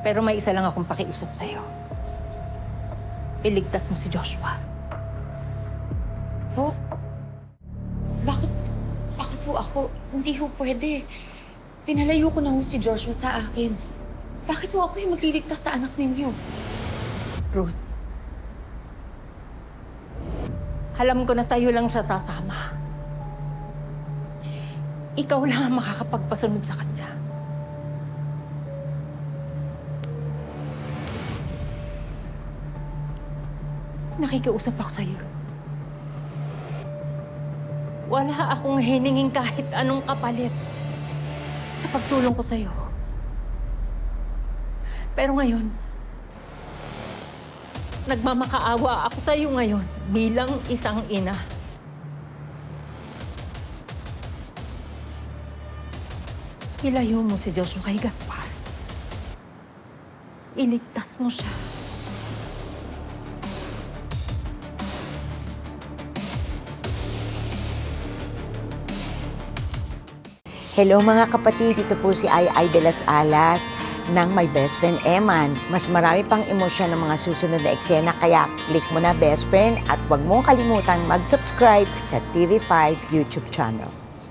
Pero may isa lang akong pakiusap sa'yo. Iligtas mo si Joshua. Ho? Bakit? Bakit ho ako? Hindi ho pwede. Pinalayo ko na ho si Joshua sa akin. Bakit ho ako yung magliligtas sa anak ninyo? Ruth, alam ko na sa'yo lang siya sasama. Ikaw lang ang makakapagpasunod sa kanya. Nakikiusap ako sa'yo, Ruth. Wala akong hiningin kahit anong kapalit sa pagtulong ko sa'yo. Pero ngayon, nagmamakaawa ako sa'yo ngayon bilang isang ina. Ilayo mo si Joshua kay Gaspar. Iligtas mo siya. Hello mga kapatid, ito po si Ai de las Alas ng My Best Friend Eman. Mas marami pang emosyon ng mga susunod na eksena kaya click mo na best friend at huwag mong kalimutan mag-subscribe sa TV5 YouTube channel.